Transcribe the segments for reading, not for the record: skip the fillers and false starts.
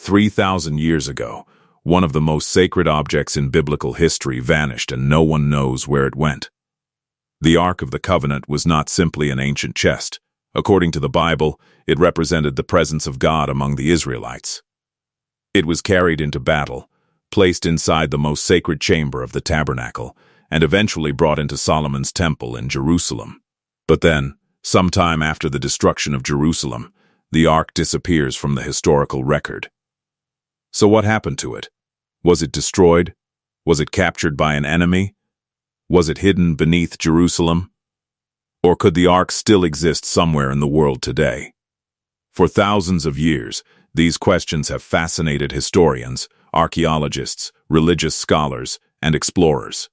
3,000 years ago, one of the most sacred objects in biblical history vanished and no one knows where it went. The Ark of the Covenant was not simply an ancient chest. According to the Bible, it represented the presence of God among the Israelites. It was carried into battle, placed inside the most sacred chamber of the tabernacle, and eventually brought into Solomon's temple in Jerusalem. But then, sometime after the destruction of Jerusalem, the Ark disappears from the historical record. So what happened to it? Was it destroyed? Was it captured by an enemy? Was it hidden beneath Jerusalem? Or could the Ark still exist somewhere in the world today? For thousands of years, these questions have fascinated historians, archaeologists, religious scholars, and explorers.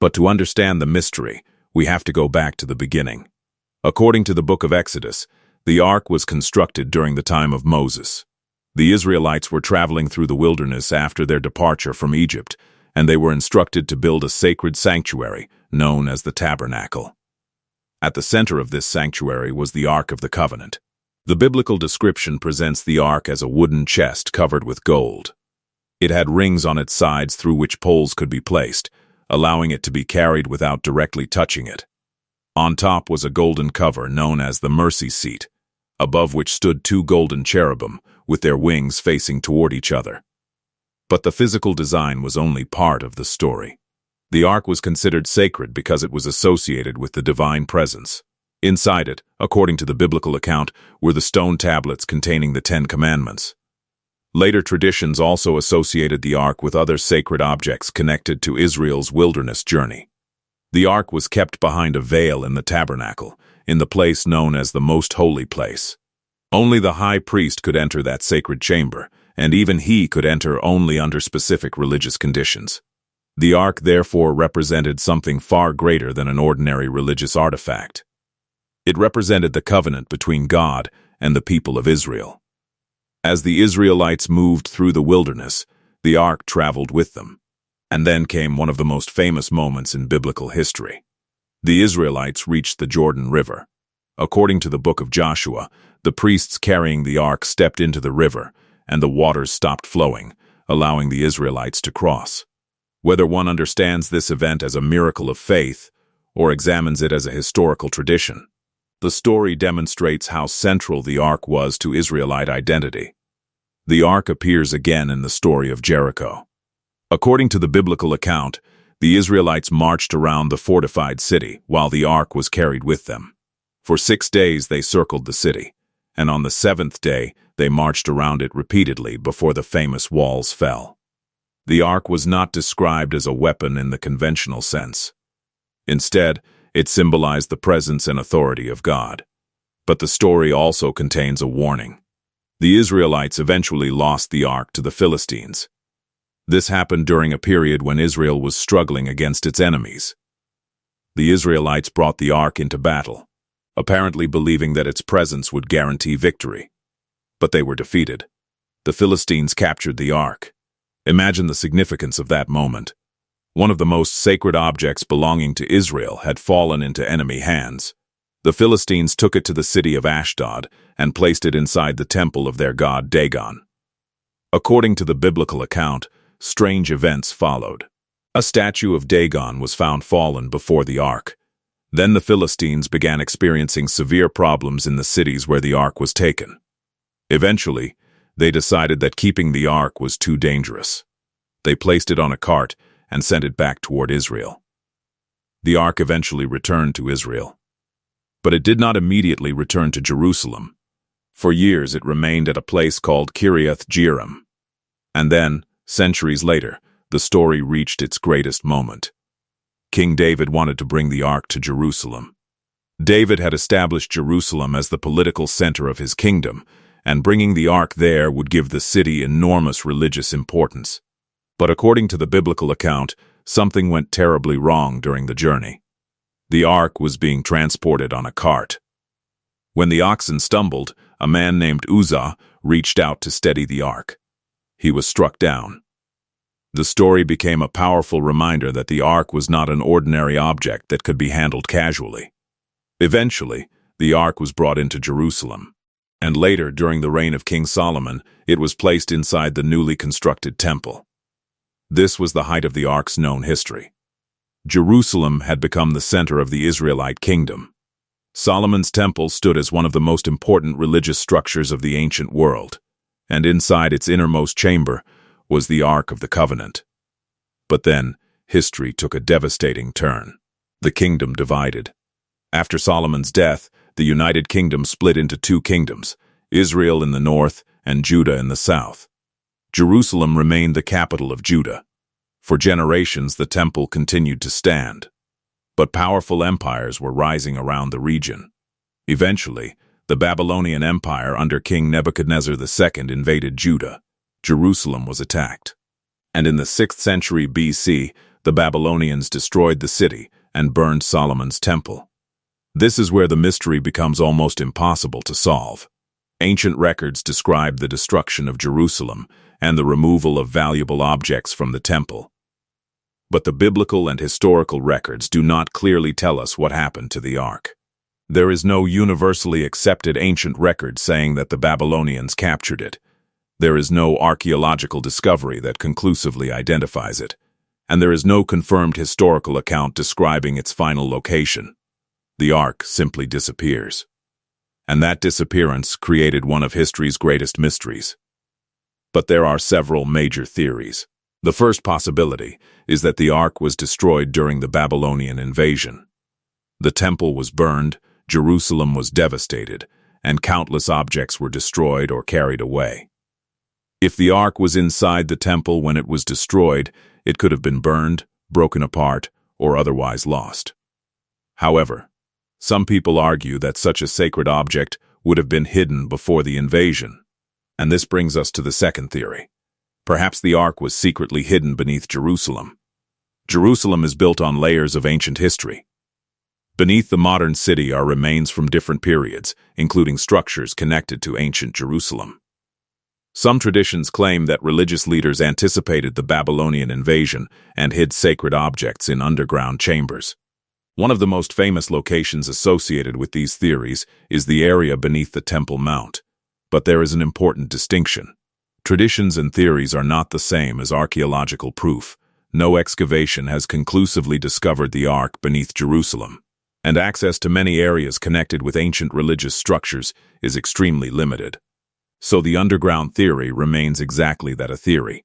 But to understand the mystery, we have to go back to the beginning. According to the book of Exodus, the Ark was constructed during the time of Moses. The Israelites were traveling through the wilderness after their departure from Egypt, and they were instructed to build a sacred sanctuary known as the tabernacle. At the center of this sanctuary was the Ark of the Covenant. The biblical description presents the Ark as a wooden chest covered with gold. It had rings on its sides through which poles could be placed, allowing it to be carried without directly touching it. On top was a golden cover known as the mercy seat, above which stood two golden cherubim, with their wings facing toward each other. But the physical design was only part of the story. The Ark was considered sacred because it was associated with the divine presence. Inside it, according to the biblical account, were the stone tablets containing the 10 Commandments. Later traditions also associated the Ark with other sacred objects connected to Israel's wilderness journey. The Ark was kept behind a veil in the tabernacle, in the place known as the Most Holy Place. Only the high priest could enter that sacred chamber, and even he could enter only under specific religious conditions. The Ark therefore represented something far greater than an ordinary religious artifact. It represented the covenant between God and the people of Israel. As the Israelites moved through the wilderness, the Ark traveled with them. And then came one of the most famous moments in biblical history. The Israelites reached the Jordan River. According to the book of Joshua, the priests carrying the Ark stepped into the river, and the waters stopped flowing, allowing the Israelites to cross. Whether one understands this event as a miracle of faith or examines it as a historical tradition, the story demonstrates how central the Ark was to Israelite identity. The Ark appears again in the story of Jericho. According to the biblical account, the Israelites marched around the fortified city while the Ark was carried with them. For 6 days they circled the city, and on the 7th day they marched around it repeatedly before the famous walls fell. The Ark was not described as a weapon in the conventional sense. Instead, it symbolized the presence and authority of God. But the story also contains a warning. The Israelites eventually lost the Ark to the Philistines. This happened during a period when Israel was struggling against its enemies. The Israelites brought the Ark into battle, apparently believing that its presence would guarantee victory. But they were defeated. The Philistines captured the Ark. Imagine the significance of that moment. One of the most sacred objects belonging to Israel had fallen into enemy hands. The Philistines took it to the city of Ashdod and placed it inside the temple of their god Dagon. According to the biblical account, strange events followed. A statue of Dagon was found fallen before the Ark. Then the Philistines began experiencing severe problems in the cities where the Ark was taken. Eventually, they decided that keeping the Ark was too dangerous. They placed it on a cart and sent it back toward Israel. The Ark eventually returned to Israel. But it did not immediately return to Jerusalem. For years it remained at a place called Kiriath Jearim. And then, centuries later, the story reached its greatest moment. King David wanted to bring the Ark to Jerusalem. David had established Jerusalem as the political center of his kingdom, and bringing the Ark there would give the city enormous religious importance. But according to the biblical account, something went terribly wrong during the journey. The Ark was being transported on a cart. When the oxen stumbled, a man named Uzzah reached out to steady the Ark. He was struck down. The story became a powerful reminder that the Ark was not an ordinary object that could be handled casually. Eventually, the Ark was brought into Jerusalem. and later, during the reign of King Solomon, it was placed inside the newly constructed temple. This was the height of the Ark's known history. Jerusalem had become the center of the Israelite kingdom. Solomon's temple stood as one of the most important religious structures of the ancient world, and inside its innermost chamber was the Ark of the Covenant. But then, history took a devastating turn. The kingdom divided. After Solomon's death, the United Kingdom split into two kingdoms, Israel in the north and Judah in the south. Jerusalem remained the capital of Judah. For generations, the temple continued to stand. But powerful empires were rising around the region. Eventually, the Babylonian Empire under King Nebuchadnezzar II invaded Judah. Jerusalem was attacked. And in the 6th century BC, the Babylonians destroyed the city and burned Solomon's temple. This is where the mystery becomes almost impossible to solve. Ancient records describe the destruction of Jerusalem and the removal of valuable objects from the temple. But the biblical and historical records do not clearly tell us what happened to the Ark. There is no universally accepted ancient record saying that the Babylonians captured it. There is no archaeological discovery that conclusively identifies it, and there is no confirmed historical account describing its final location. The Ark simply disappears. And that disappearance created one of history's greatest mysteries. But there are several major theories. The first possibility is that the Ark was destroyed during the Babylonian invasion. The temple was burned, Jerusalem was devastated, and countless objects were destroyed or carried away. If the Ark was inside the temple when it was destroyed, it could have been burned, broken apart, or otherwise lost. However, some people argue that such a sacred object would have been hidden before the invasion. And this brings us to the second theory. Perhaps the Ark was secretly hidden beneath Jerusalem. Jerusalem is built on layers of ancient history. Beneath the modern city are remains from different periods, including structures connected to ancient Jerusalem. Some traditions claim that religious leaders anticipated the Babylonian invasion and hid sacred objects in underground chambers. One of the most famous locations associated with these theories is the area beneath the Temple Mount. But there is an important distinction. Traditions and theories are not the same as archaeological proof. No excavation has conclusively discovered the Ark beneath Jerusalem, and access to many areas connected with ancient religious structures is extremely limited. So the underground theory remains exactly that, a theory.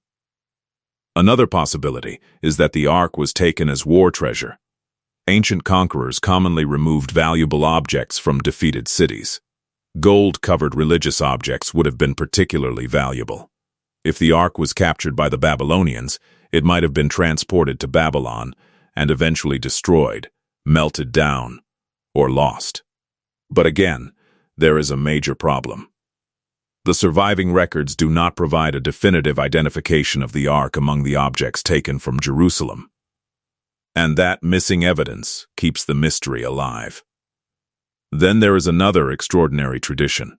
Another possibility is that the Ark was taken as war treasure. Ancient conquerors commonly removed valuable objects from defeated cities. Gold-covered religious objects would have been particularly valuable. If the Ark was captured by the Babylonians, it might have been transported to Babylon and eventually destroyed, melted down, or lost. But again, there is a major problem. The surviving records do not provide a definitive identification of the Ark among the objects taken from Jerusalem. And that missing evidence keeps the mystery alive. Then there is another extraordinary tradition.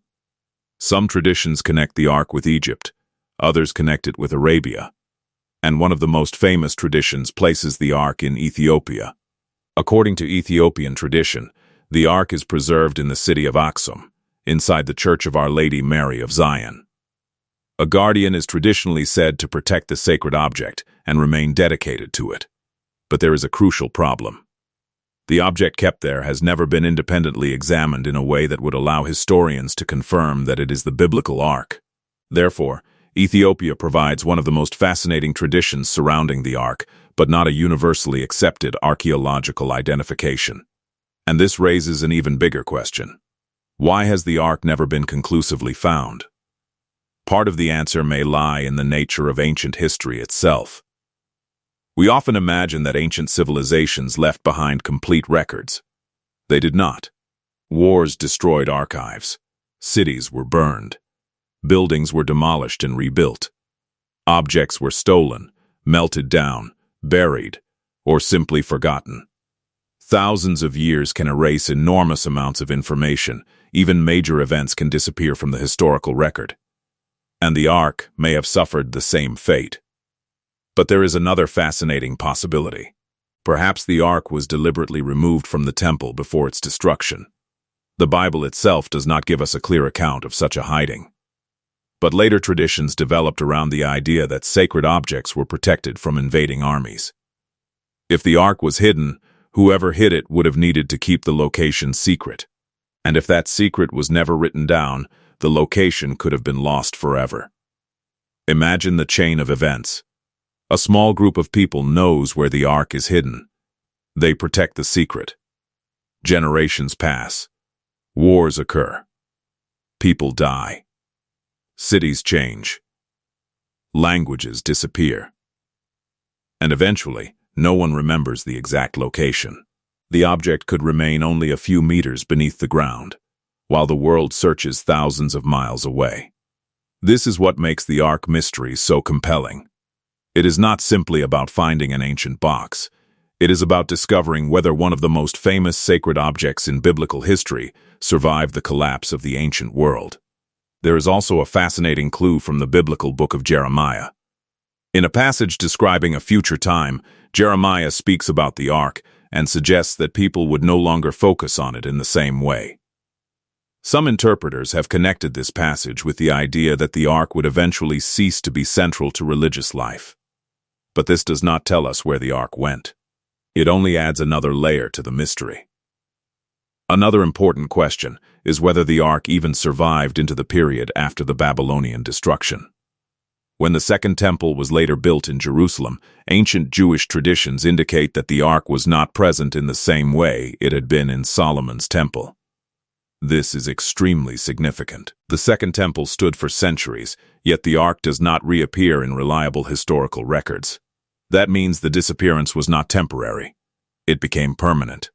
Some traditions connect the Ark with Egypt, others connect it with Arabia, and one of the most famous traditions places the Ark in Ethiopia. According to Ethiopian tradition, the Ark is preserved in the city of Aksum, inside the Church of Our Lady Mary of Zion. A guardian is traditionally said to protect the sacred object and remain dedicated to it. But there is a crucial problem. The object kept there has never been independently examined in a way that would allow historians to confirm that it is the biblical Ark. Therefore, Ethiopia provides one of the most fascinating traditions surrounding the Ark, but not a universally accepted archaeological identification. And this raises an even bigger question. Why has the Ark never been conclusively found? Part of the answer may lie in the nature of ancient history itself. We often imagine that ancient civilizations left behind complete records. They did not. Wars destroyed archives. Cities were burned. Buildings were demolished and rebuilt. Objects were stolen, melted down, buried, or simply forgotten. Thousands of years can erase enormous amounts of information. Even major events can disappear from the historical record. And the Ark may have suffered the same fate. But there is another fascinating possibility. Perhaps the Ark was deliberately removed from the temple before its destruction. The Bible itself does not give us a clear account of such a hiding. But later traditions developed around the idea that sacred objects were protected from invading armies. If the ark was hidden, whoever hid it would have needed to keep the location secret. And if that secret was never written down, the location could have been lost forever. Imagine the chain of events. A small group of people knows where the ark is hidden. They protect the secret. Generations pass. Wars occur. People die. Cities change. Languages disappear. And eventually, no one remembers the exact location. The object could remain only a few meters beneath the ground, while the world searches thousands of miles away. This is what makes the Ark mystery so compelling. It is not simply about finding an ancient box. It is about discovering whether one of the most famous sacred objects in biblical history survived the collapse of the ancient world. There is also a fascinating clue from the biblical book of Jeremiah. In a passage describing a future time, Jeremiah speaks about the ark and suggests that people would no longer focus on it in the same way. Some interpreters have connected this passage with the idea that the ark would eventually cease to be central to religious life. But this does not tell us where the ark went. It only adds another layer to the mystery. Another important question is whether the ark even survived into the period after the Babylonian destruction. When the Second Temple was later built in Jerusalem, ancient Jewish traditions indicate that the ark was not present in the same way it had been in Solomon's temple. This is extremely significant. The Second Temple stood for centuries, yet the ark does not reappear in reliable historical records. That means the disappearance was not temporary. It became permanent.